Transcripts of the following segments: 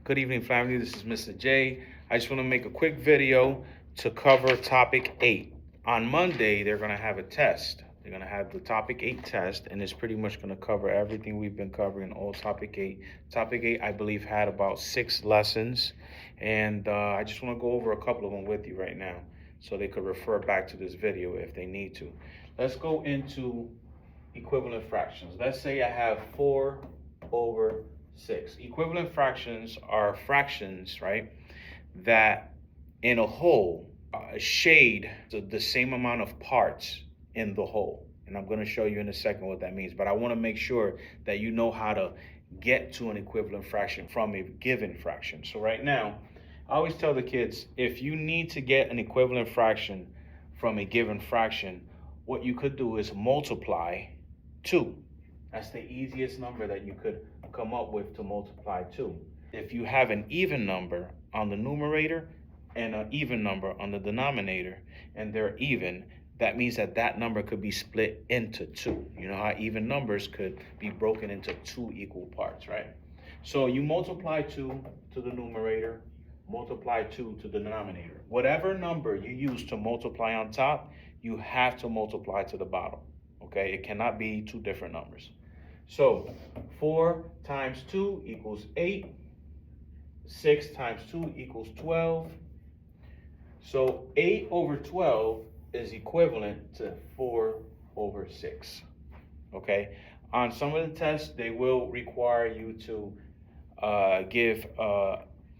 Good evening, family. This is Mr. J. I just want to make a quick video to cover topic 8. On Monday, they're going to have a test. They're going to have the topic 8 test, and it's pretty much going to cover everything we've been covering all topic 8. Topic 8, I believe, had about 6 lessons, and I just want to go over a couple of them with you right now so they could refer back to this video if they need to. Let's go into equivalent fractions. Let's say I have 4/6. Equivalent fractions are fractions, right, that in a whole shade the same amount of parts in the whole. And I'm going to show you in a second what that means. But I want to make sure that you know how to get to an equivalent fraction from a given fraction. So right now, I always tell the kids, if you need to get an equivalent fraction from a given fraction, what you could do is multiply 2. That's the easiest number that you could come up with to multiply 2. If you have an even number on the numerator and an even number on the denominator, and they're even, that means that that number could be split into 2. You know how even numbers could be broken into 2 equal parts, right? So you multiply 2 to the numerator, multiply 2 to the denominator. Whatever number you use to multiply on top, you have to multiply to the bottom. Okay, it cannot be 2 different numbers. So 4 times 2 equals 8. 6 times 2 equals 12. So 8/12 is equivalent to 4/6. Okay, on some of the tests, they will require you to give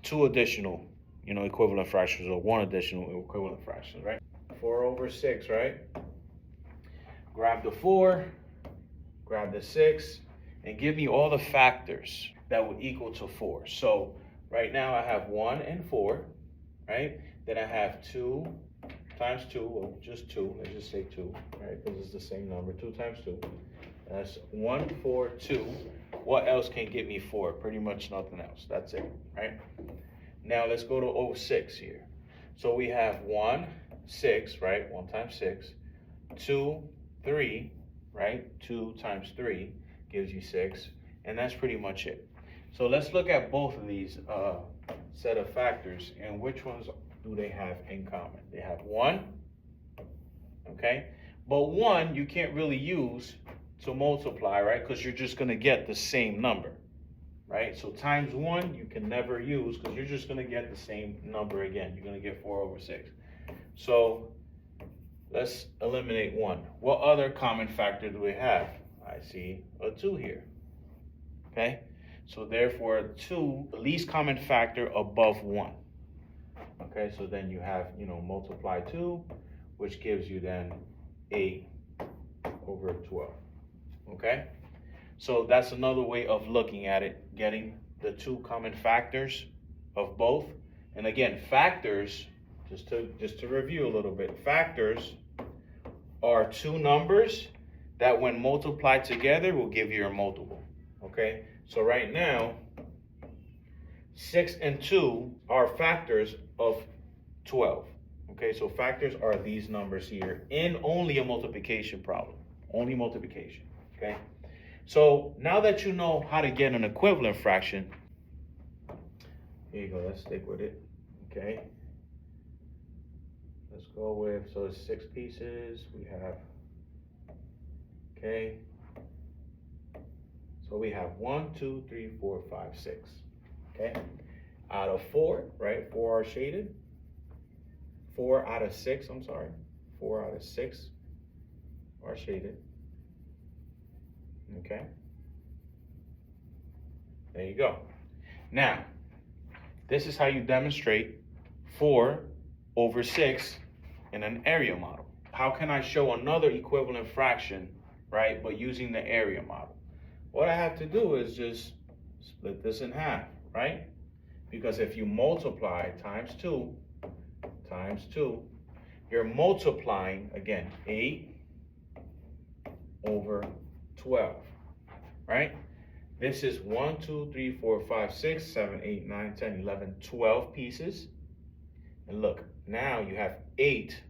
2 additional, equivalent fractions, or 1 additional equivalent fraction, right? 4/6, right? Grab the 4, grab the 6, and give me all the factors that would equal to 4. So right now I have 1 and 4, right? Then I have 2 times 2, well, just 2, let's just say 2, right? Because it's the same number, 2 times 2. That's 1, 4, 2. What else can get me 4? Pretty much nothing else. That's it, right? Now let's go to 06 here. So we have 1, 6, right? 1 times 6. 2, 3, right? 2 times 3 gives you 6. And that's pretty much it. So let's look at both of these set of factors, and which ones do they have in common? They have 1, okay? But 1 you can't really use to multiply, right? Because you're just going to get the same number, right? So times 1 you can never use because you're just going to get the same number again. You're going to get 4/6. So let's eliminate 1. What other common factor do we have? I see a 2 here, okay? So therefore 2, the least common factor above 1. Okay, so then you have, multiply 2, which gives you then 8/12. Okay, so that's another way of looking at it, getting the 2 common factors of both. And again, factors, just to review a little bit, factors are 2 numbers that when multiplied together will give you a multiple. Okay, so right now 6 and 2 are factors of 12. Okay, so factors are these numbers here in only a multiplication problem, only multiplication. Okay, so now that you know how to get an equivalent fraction, here you go, let's stick with it. Okay, let's go with, so it's 6 pieces we have. Okay, so we have 1, 2, 3, 4, 5, 6. Okay, out of 4, right? 4 are shaded. 4 out of 6, I'm sorry. 4 out of 6 are shaded. Okay, there you go. Now, this is how you demonstrate 4/6 in an area model. How can I show another equivalent fraction, right, but using the area model? What I have to do is just split this in half, right? Because if you multiply times 2, you're multiplying, again, 8/12, right? This is 1, 2, 3, 4, 5, 6, 7, 8, 9, 10, 11, 12 pieces. And look, now you have 8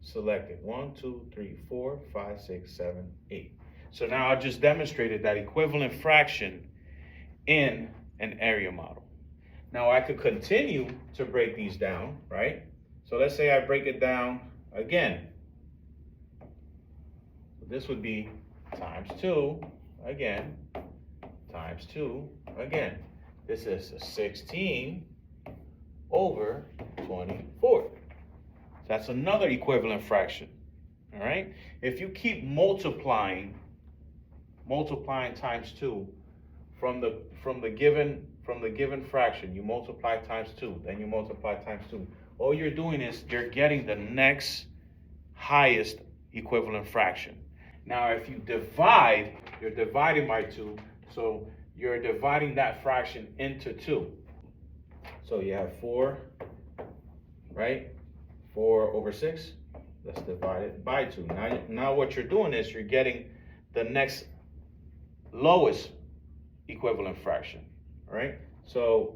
selected. 1, 2, 3, 4, 5, 6, 7, 8. So now I just demonstrated that equivalent fraction in an area model. Now I could continue to break these down, right? So let's say I break it down again. So this would be times 2 again, times 2 again. This is 16 over 24. That's another equivalent fraction. All right? If you keep multiplying times 2 from the given fraction, you multiply times 2, then you multiply times 2. All you're doing is you're getting the next highest equivalent fraction. Now, if you divide, you're dividing by 2, so you're dividing that fraction into 2. So you have 4, right? 4 over 6. Let's divide it by 2. Now what you're doing is you're getting the next lowest equivalent fraction, right? So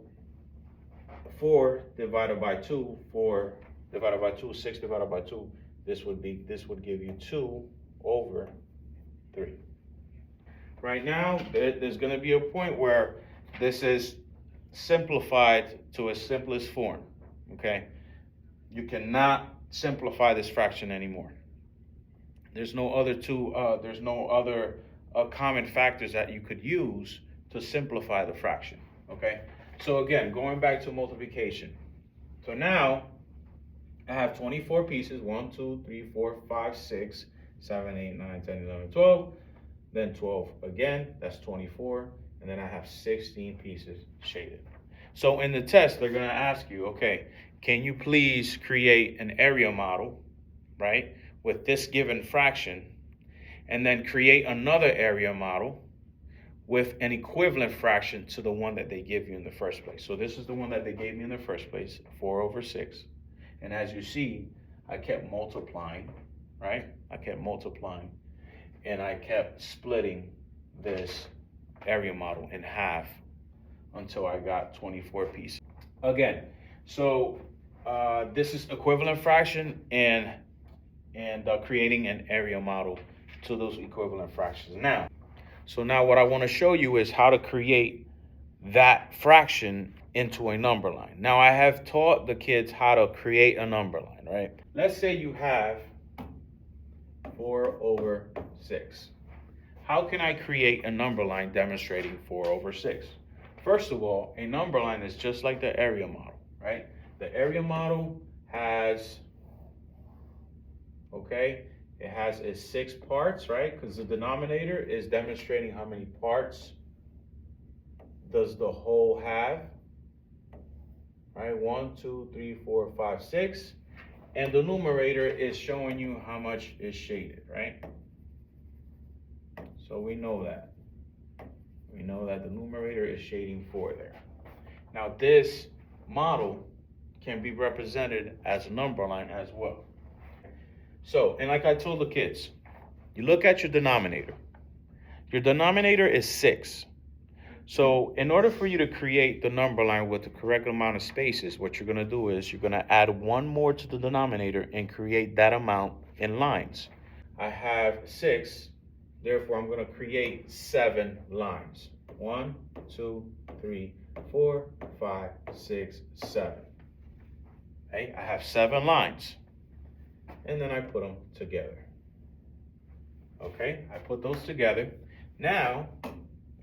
4 divided by 2, 4 divided by 2, 6 divided by 2, this would give you 2 over 3. Right now, there's going to be a point where this is simplified to its simplest form, okay? You cannot simplify this fraction anymore. There's no other common factors that you could use to simplify the fraction, okay? So again, going back to multiplication. So now I have 24 pieces, 1, 2, 3, 4, 5, 6, 7, 8, 9, 10, 11, 12. Then 12 again, that's 24. And then I have 16 pieces shaded. So in the test, they're gonna ask you, okay, can you please create an area model, right, with this given fraction, and then create another area model with an equivalent fraction to the one that they give you in the first place. So this is the one that they gave me in the first place, 4 over 6. And as you see, I kept multiplying, right? I kept multiplying, and I kept splitting this area model in half until I got 24 pieces. Again, so this is equivalent fraction and creating an area model to those equivalent fractions. So now what I want to show you is how to create that fraction into a number line. Now I have taught the kids how to create a number line, right? Let's say you have 4 over 6. How can I create a number line demonstrating 4 over 6? First of all, a number line is just like the area model, right? The area model has, it has its 6 parts, right? Because the denominator is demonstrating how many parts does the whole have, right? 1, 2, 3, 4, 5, 6. And the numerator is showing you how much is shaded, right? So we know that. We know that the numerator is shading 4 there. Now this model can be represented as a number line as well. So, and like I told the kids, you look at your denominator. Your denominator is 6. So in order for you to create the number line with the correct amount of spaces, what you're going to do is you're going to add 1 more to the denominator and create that amount in lines. I have 6, therefore I'm going to create 7 lines. 1, 2, 3, 4, 5, 6, 7. Okay, I have 7 lines. And then I put them together. Okay, I put those together. Now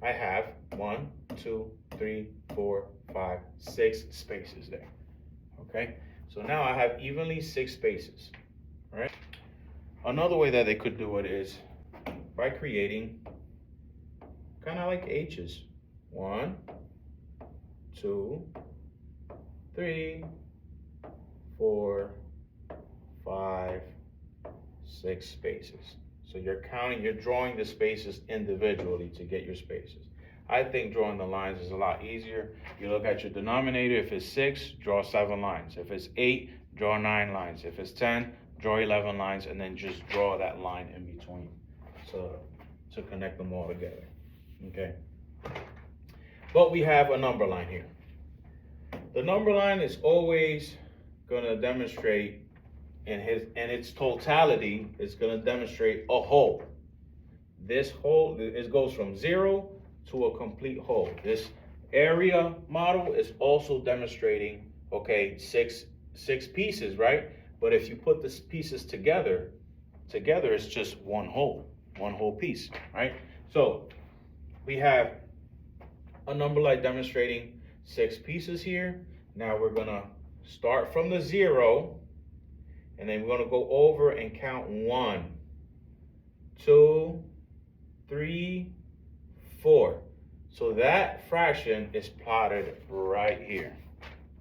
I have 1, 2, 3, 4, 5, 6 spaces there. Okay, so now I have evenly 6 spaces. All right. Another way that they could do it is by creating kind of like H's. 1, 2, 3, 4, 5, 6 spaces. So you're drawing the spaces individually to get your spaces. I think drawing the lines is a lot easier. You look at your denominator. If it's 6, draw 7 lines. If it's 8, draw 9 lines. If it's 10, draw 11 lines, and then just draw that line in between to connect them all together. Okay. But we have a number line here. The number line is always going to demonstrate in its totality, it's going to demonstrate a whole. This whole, it goes from 0 to a complete whole. This area model is also demonstrating, okay, six pieces, right? But if you put the pieces together it's just one whole piece, right? So we have a number line demonstrating 6 pieces here. Now we're gonna start from the 0, and then we're gonna go over and count 1, 2, 3, 4. So that fraction is plotted right here.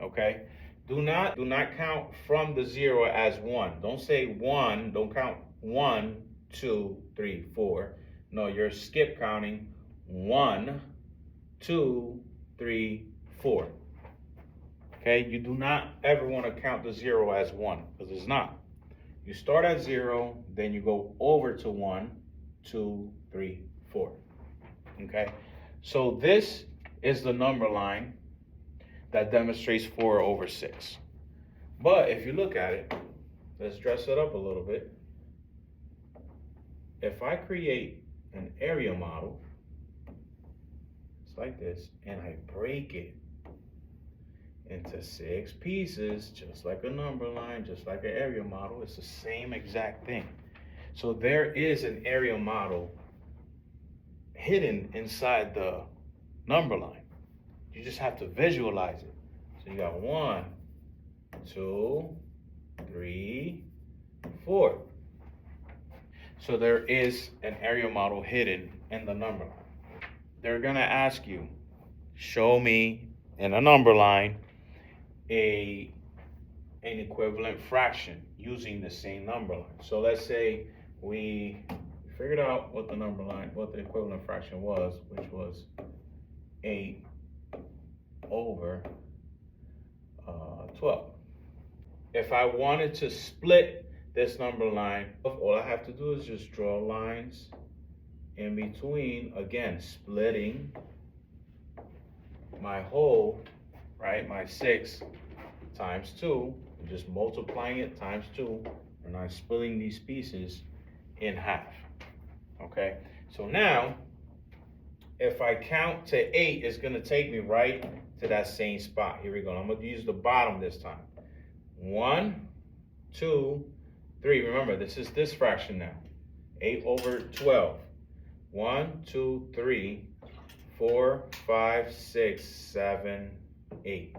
Okay? Do not count from the 0 as 1. Don't say 1, don't count 1, 2, 3, 4. No, you're skip counting 1, 2, 3, 4. Okay? You do not ever want to count the 0 as 1, because it's not. You start at 0, then you go over to 1, 2, 3, 4. Okay? So this is the number line that demonstrates 4/6. But if you look at it, let's dress it up a little bit. If I create an area model, it's like this, and I break it into 6 pieces, just like a number line, just like an area model, it's the same exact thing. So there is an area model hidden inside the number line. You just have to visualize it. So you got 1, 2, 3, 4. So there is an area model hidden in the number line. They're gonna ask you, show me in a number line an equivalent fraction using the same number line. So let's say we figured out what the equivalent fraction was, which was 8/12. If I wanted to split this number line, all I have to do is just draw lines in between, again, splitting my whole, right, my 6 times 2, and just multiplying it times 2, and I'm splitting these pieces in half. Okay, so now if I count to 8, it's gonna take me right to that same spot. Here we go. I'm gonna use the bottom this time. 1, 2, 3. Remember, this is this fraction now. 8/12. 1, 2, 3, 4, 5, 6, 7, 8.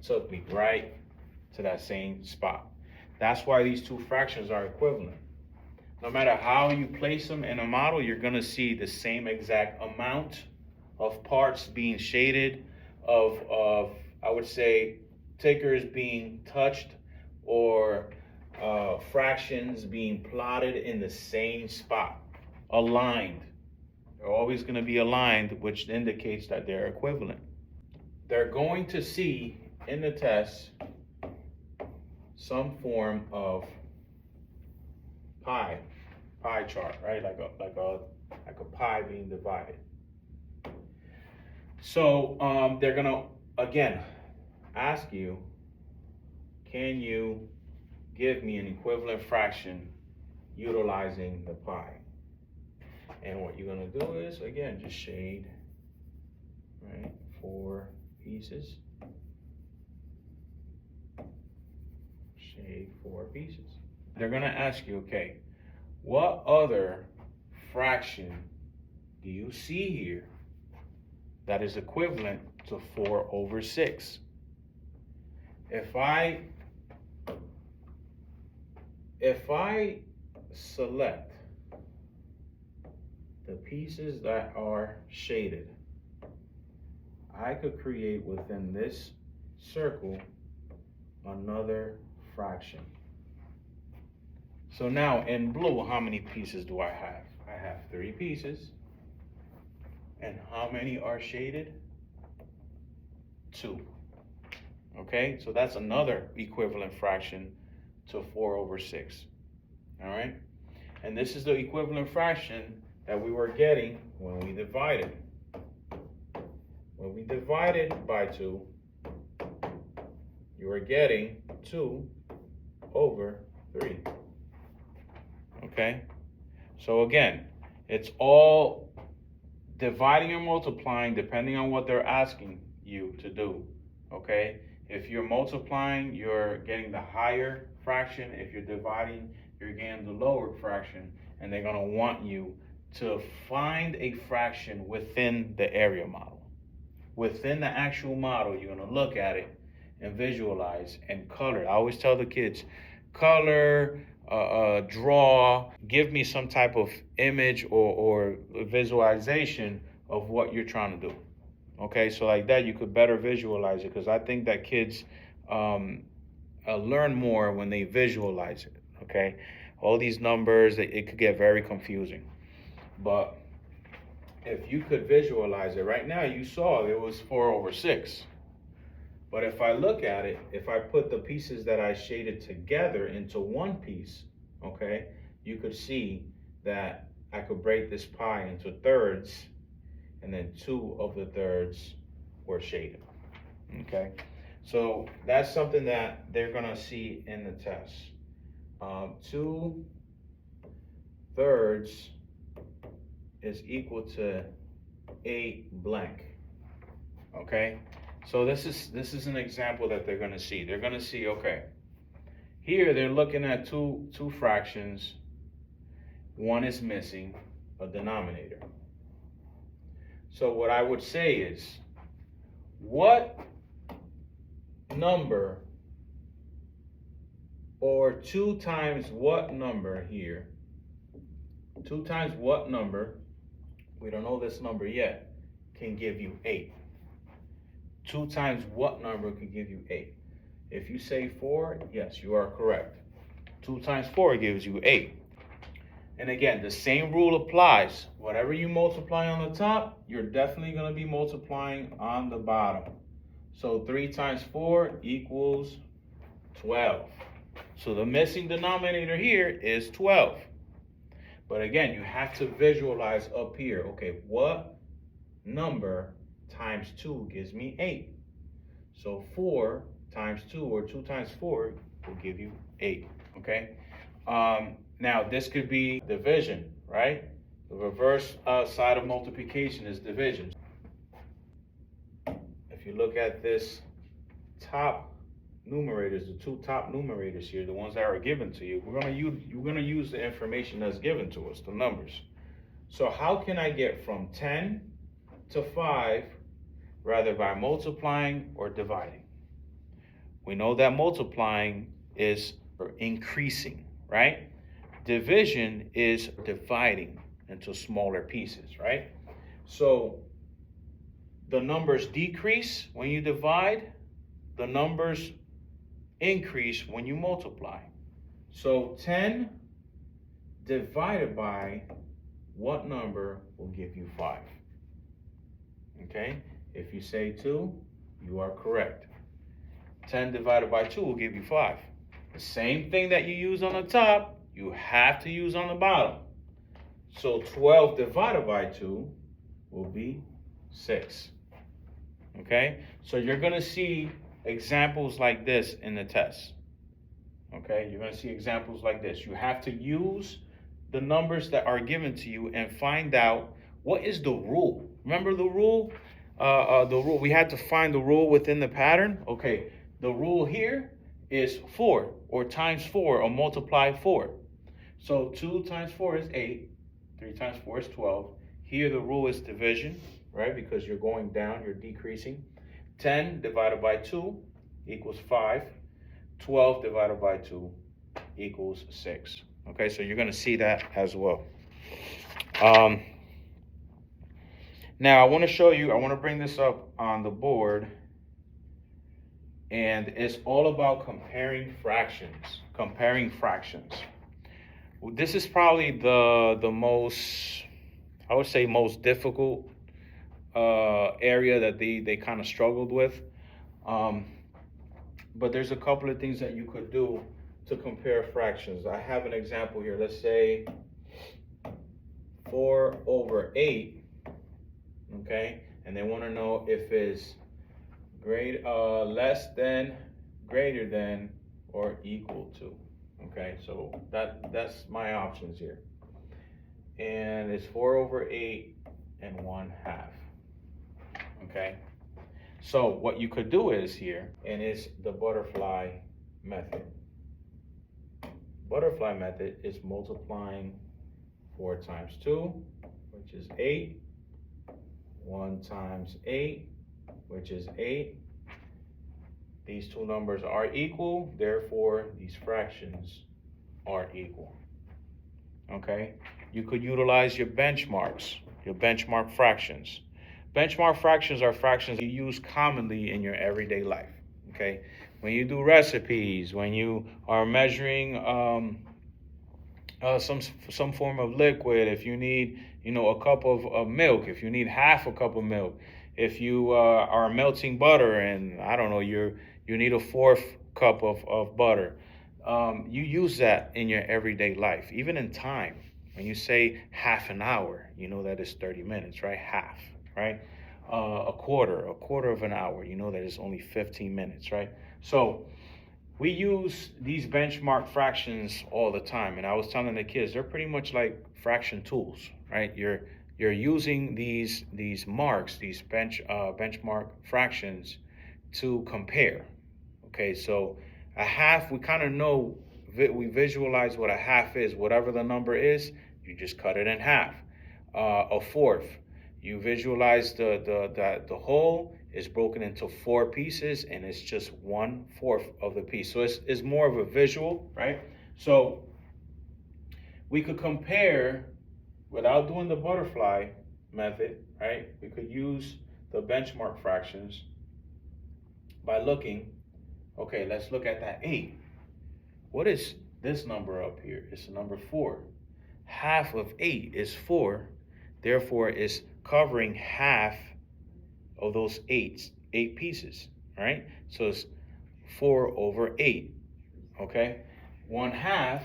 Took me right to that same spot. That's why these two fractions are equivalent. No matter how you place them in a model, you're gonna see the same exact amount of parts being shaded, of I would say tickers being touched, or fractions being plotted in the same spot, aligned. They're always gonna be aligned, which indicates that they're equivalent. They're going to see in the test some form of pie chart, right? Like a pie being divided. So they're gonna again ask you, can you give me an equivalent fraction utilizing the pie? And what you're gonna do is, again, just shade, right, 4 pieces. Shade 4 pieces. They're gonna ask you, okay, what other fraction do you see here that is equivalent to 4/6? If I select the pieces that are shaded, I could create within this circle another fraction. So now in blue, how many pieces do I have? I have 3 pieces. And how many are shaded? 2. Okay, so that's another equivalent fraction to 4/6. All right, and this is the equivalent fraction that we were getting when we divided. When we divided by 2, you are getting 2/3. Okay, so again, it's all dividing or multiplying, depending on what they're asking you to do, okay? If you're multiplying, you're getting the higher fraction. If you're dividing, you're getting the lower fraction. And they're gonna want you to find a fraction within the area model. Within the actual model, you're gonna look at it and visualize and color. I always tell the kids, color, draw, give me some type of image or visualization of what you're trying to do. Okay, so like that, you could better visualize it, because I think that kids learn more when they visualize it. Okay, all these numbers, it could get very confusing. But if you could visualize it right now, you saw it was 4/6. But if I look at it, if I put the pieces that I shaded together into one piece, okay, you could see that I could break this pie into thirds, and then 2 of the thirds were shaded, okay? So that's something that they're gonna see in the test. 2 thirds is equal to 8 blank, okay? So this is an example that they're gonna see. They're gonna see, okay, here they're looking at two fractions. One is missing a denominator. So what I would say is, what number, or 2 times what number here, 2 times what number, we don't know this number yet, can give you 8? 2 times what number could give you 8? If you say 4, yes, you are correct. 2 times 4 gives you 8. And again, the same rule applies. Whatever you multiply on the top, you're definitely going to be multiplying on the bottom. So 3 times 4 equals 12. So the missing denominator here is 12. But again, you have to visualize up here. Okay, what number times 2 gives me 8? So 4 times 2, or 2 times 4, will give you 8, okay? Now, this could be division, right? The reverse side of multiplication is division. If you look at this top numerators, the 2 top numerators here, the ones that are given to you, you're gonna use the information that's given to us, the numbers. So how can I get from 10 to 5, rather by multiplying or dividing? We know that multiplying is increasing, right? Division is dividing into smaller pieces, right? So the numbers decrease when you divide, the numbers increase when you multiply. So 10 divided by what number will give you 5? Okay, if you say 2, you are correct. 10 divided by 2 will give you 5. The same thing that you use on the top, you have to use on the bottom. So 12 divided by 2 will be 6. Okay, so you're gonna see examples like this in the test. Okay, you're gonna see examples like this. You have to use the numbers that are given to you and find out what is the rule. Remember the rule? We had to find the rule within the pattern. Okay, the rule here is 4, or times 4, or multiply 4. So 2 times 4 is 8. 3 times 4 is 12. Here the rule is division, right? Because you're going down, you're decreasing. 10 divided by 2 equals 5. 12 divided by 2 equals 6. Okay, so you're going to see that as well. Now I want to bring this up on the board, and it's all about comparing fractions. This is probably the most, I would say, most difficult area that they kind of struggled with. But there's a couple of things that you could do to compare fractions. I have an example here. Let's say 4/8, okay? And they want to know if it's less than, greater than, or equal to. Okay, so that's my options here. And it's 4/8, and 1/2. Okay, so what you could do is here, and it's the butterfly method. Butterfly method is multiplying 4 times 2, which is 8, 1 times 8, which is 8. These two numbers are equal, therefore these fractions are equal. Okay, you could utilize your benchmarks, your benchmark fractions. Benchmark fractions are fractions you use commonly in your everyday life. Okay, when you do recipes, when you are measuring some form of liquid, if you need a cup of milk, if you need half a cup of milk, if you are melting butter and I don't know, you need a fourth cup of butter. You use that in your everyday life, even in time. When you say half an hour, you know that is 30 minutes, right? Half, right? A quarter of an hour, you know that is only 15 minutes, right? So we use these benchmark fractions all the time. And I was telling the kids, they're pretty much like fraction tools, right? You're using these marks, these benchmark fractions to compare. Okay, so a half, we kind of know, we visualize what a half is. Whatever the number is, you just cut it in half. A fourth, you visualize the whole is broken into 4 pieces and it's just 1/4 of the piece. So it's more of a visual, right? So we could compare without doing the butterfly method, right? We could use the benchmark fractions by looking. Okay, let's look at that 8. What is this number up here? It's the number 4. Half of 8 is 4. Therefore, it's covering half of those 8 pieces, right? So it's 4/8, okay? 1/2,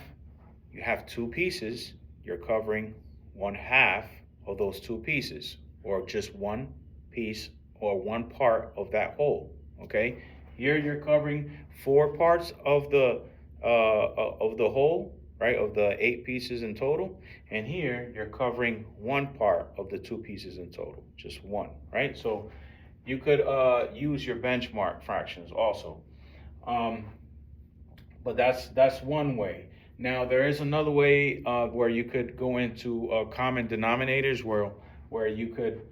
you have 2 pieces. You're covering 1/2 of those 2 pieces, or just 1 piece or 1 part of that whole, okay? Here you're covering 4 parts of the whole, right? Of the 8 pieces in total. And here you're covering 1 part of the 2 pieces in total, just 1, right? So you could use your benchmark fractions also. But that's one way. Now there is another way where you could go into common denominators, where you could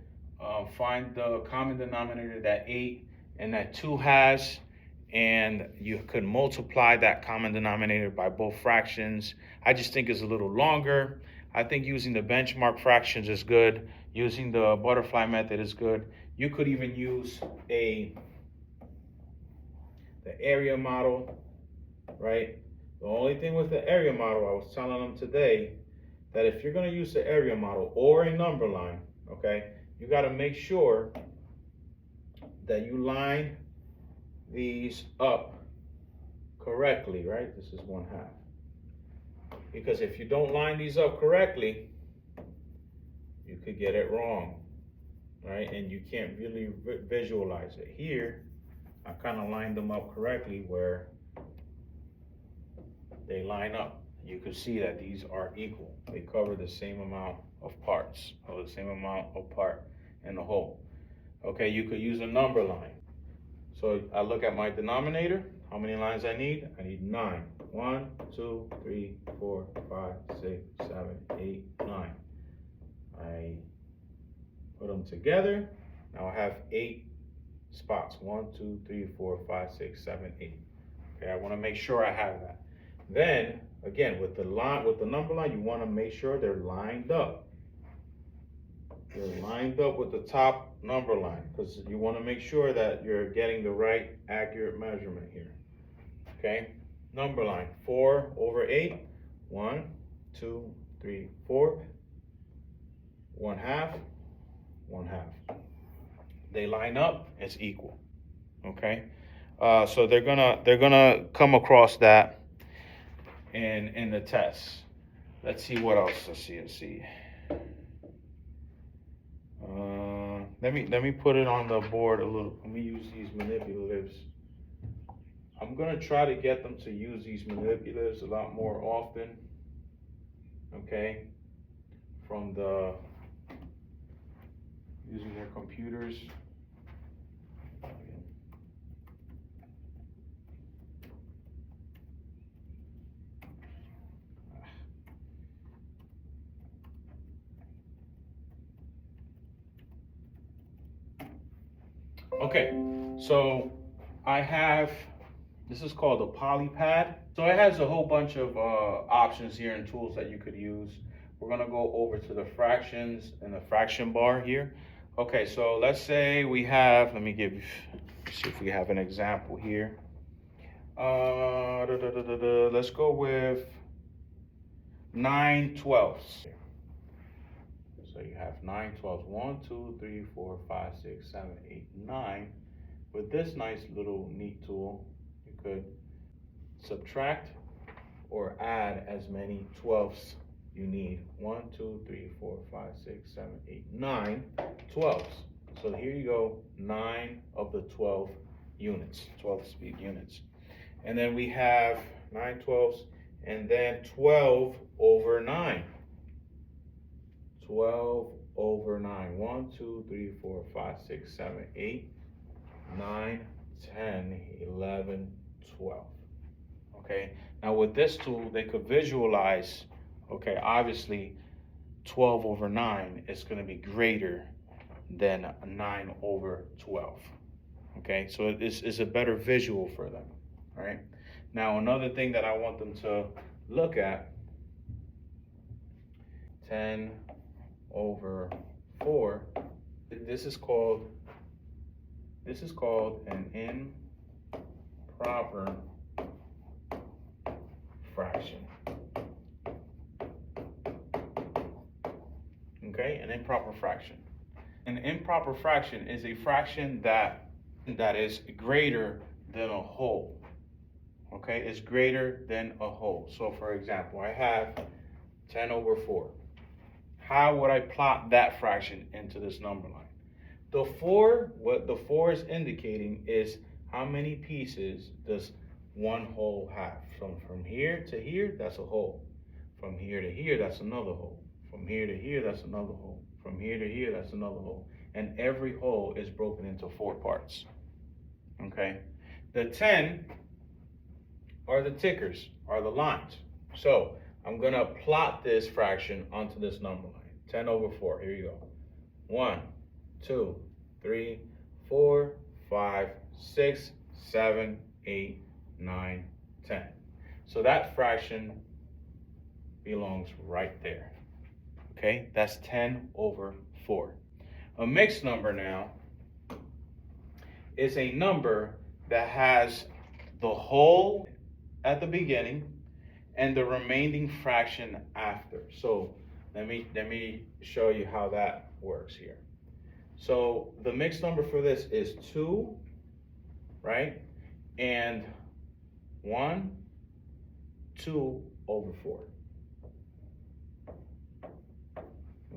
find the common denominator that 8 and that 2 has, and you could multiply that common denominator by both fractions. I just think it's a little longer. I think using the benchmark fractions is good. Using the butterfly method is good. You could even use the area model, right? The only thing with the area model, I was telling them today, that if you're going to use the area model or a number line, okay, you got to make sure that you line these up correctly, right? This is 1/2. Because if you don't line these up correctly, you could get it wrong, right? And you can't really visualize it. Here, I kind of lined them up correctly where they line up. You can see that these are equal. They cover the same amount of parts, or the same amount of part in the whole. Okay, you could use a number line. So I look at my denominator. How many lines I need? I need 9. 1, 2, 3, 4, 5, 6, 7, 8, 9. I put them together. Now I have 8 spots. 1, 2, 3, 4, 5, 6, 7, 8. Okay, I want to make sure I have that. Then again, with the number line, you want to make sure they're lined up. They're lined up with the top number line, because you want to make sure that you're getting the right accurate measurement here. Okay, number line 4/8. 1, 2, 3, 4. 1/2, 1/2. They line up, it's equal. Okay, so they're gonna come across that in the test. Let's see what else. Let's see. Let me put it on the board a little. Let me use these manipulatives. I'm gonna try to get them to use these manipulatives a lot more often. Okay, from the using their computers. Okay, so I have, this is called a polypad. So it has a whole bunch of options here and tools that you could use. We're gonna go over to the fractions and the fraction bar here. Okay, so let's say we have, let me see if we have an example here. Let's go with 9/12. So you have 9/12. 1, 2, 3, 4, 5, 6, 7, 8, 9. With this nice little neat tool, you could subtract or add as many 12s you need. 1, 2, 3, 4, 5, 6, 7, 8, 9 12s. So here you go, 9 of the 12 units, 12 speed units. And then we have 9/12, and then 12 over 9. 12 over 9. 1, 2, 3, 4, 5, 6, 7, 8, 9, 10, 11, 12. Okay, now with this tool, they could visualize, okay, obviously 12 over 9 is going to be greater than 9 over 12. Okay, so it's a better visual for them. All right, now another thing that I want them to look at, 10 over 4, this is called an improper fraction. Okay, an improper fraction. An improper fraction is a fraction that is greater than a whole. Okay, it's greater than a whole. So for example, I have 10 over 4. How would I plot that fraction into this number line? The 4, what the 4 is indicating is how many pieces does one whole have. From here to here, that's a whole. From here to here, that's another whole. From here to here, that's another whole. From here to here, that's another whole. And every whole is broken into 4 parts. Okay? The 10 are the tickers, are the lines. So I'm gonna plot this fraction onto this number line. 10 over 4, here you go. 1, 2, 3, 4, 5, 6, 7, 8, 9, 10. So that fraction belongs right there. Okay, that's 10 over 4. A mixed number now is a number that has the whole at the beginning and the remaining fraction after. So let me show you how that works here. So the mixed number for this is 2, right? And 1, 2 over 4.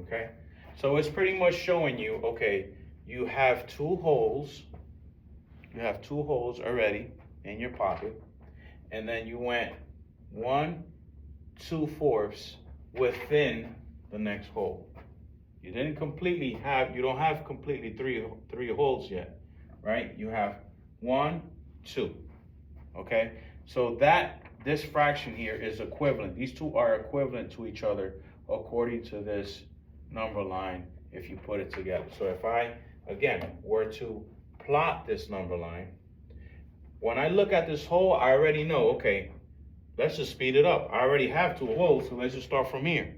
Okay? So it's pretty much showing you, okay, you have 2 holes. You have 2 holes already in your pocket. And then you went 1 2/4 within the next hole. You didn't completely have, you don't have completely three holes yet, right? You have 1, 2, okay? So this fraction here is equivalent. These two are equivalent to each other according to this number line if you put it together. So if I, again, were to plot this number line, when I look at this hole, I already know, okay, let's just speed it up. I already have 2 holes, so let's just start from here.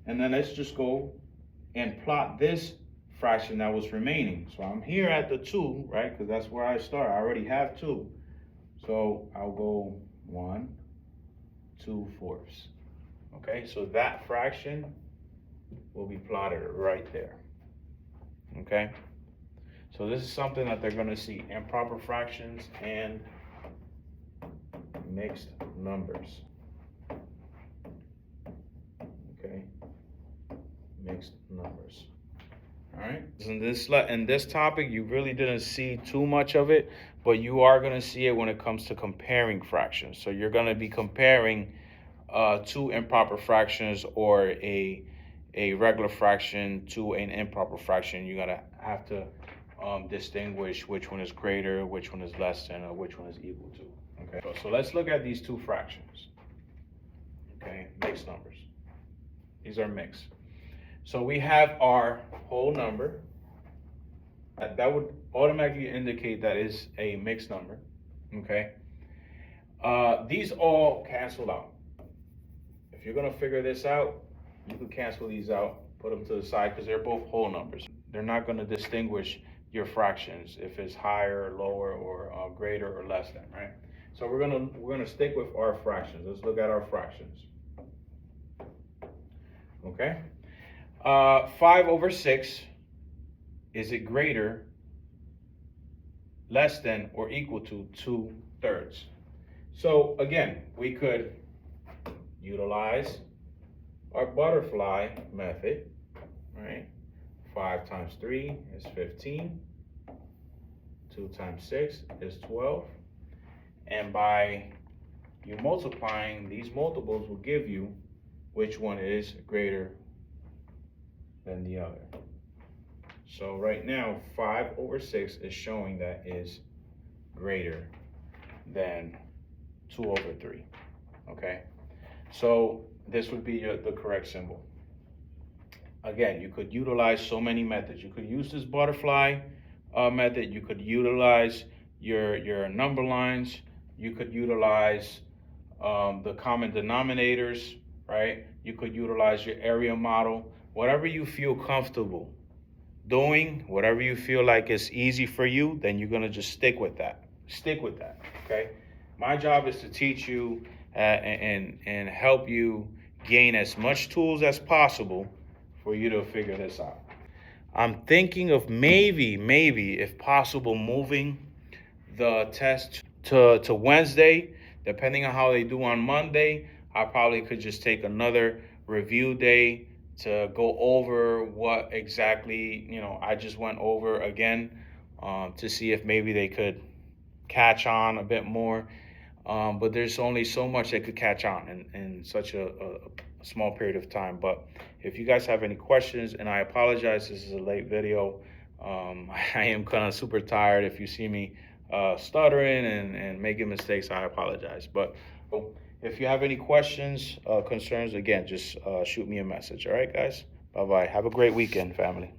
And then let's just go and plot this fraction that was remaining. So I'm here at the 2, right? Because that's where I start. I already have 2. So I'll go 1 2/4. Okay, so that fraction will be plotted right there. Okay? So this is something that they're going to see, improper fractions and mixed numbers. Okay, mixed numbers. All right. In this topic, you really didn't see too much of it, but you are going to see it when it comes to comparing fractions. So you're going to be comparing 2 improper fractions or a a regular fraction to an improper fraction, you're gonna have to distinguish which one is greater, which one is less than, or which one is equal to. Okay, so let's look at these two fractions. Okay, mixed numbers. These are mixed. So we have our whole number. That would automatically indicate that is a mixed number. Okay. These all cancel out. If you're gonna figure this out, you can cancel these out, put them to the side because they're both whole numbers. They're not gonna distinguish your fractions if it's higher, or lower, or greater or less than, right? So we're gonna stick with our fractions. Let's look at our fractions. Okay. 5/6, is it greater, less than, or equal to 2/3? So again, we could utilize our butterfly method, right? 5 times 3 is 15. 2 times 6 is 12. And by you multiplying, these multiples will give you which one is greater than the other. So right now, 5/6 is showing that is greater than 2/3, okay? So this would be the correct symbol. Again, you could utilize so many methods. You could use this butterfly method. You could utilize your number lines. You could utilize the common denominators, right? You could utilize your area model. Whatever you feel comfortable doing, whatever you feel like is easy for you, then you're gonna just stick with that. Stick with that, okay? My job is to teach you and help you gain as much tools as possible for you to figure this out. I'm thinking of maybe, if possible, moving the test to Wednesday. Depending on how they do on Monday, I probably could just take another review day to go over what exactly, I just went over again, to see if maybe they could catch on a bit more. But there's only so much they could catch on in such a small period of time. But if you guys have any questions, and I apologize, this is a late video. I am kind of super tired. If you see me stuttering and making mistakes, I apologize. But if you have any questions, concerns, again, just shoot me a message. All right, guys? Bye-bye. Have a great weekend, family.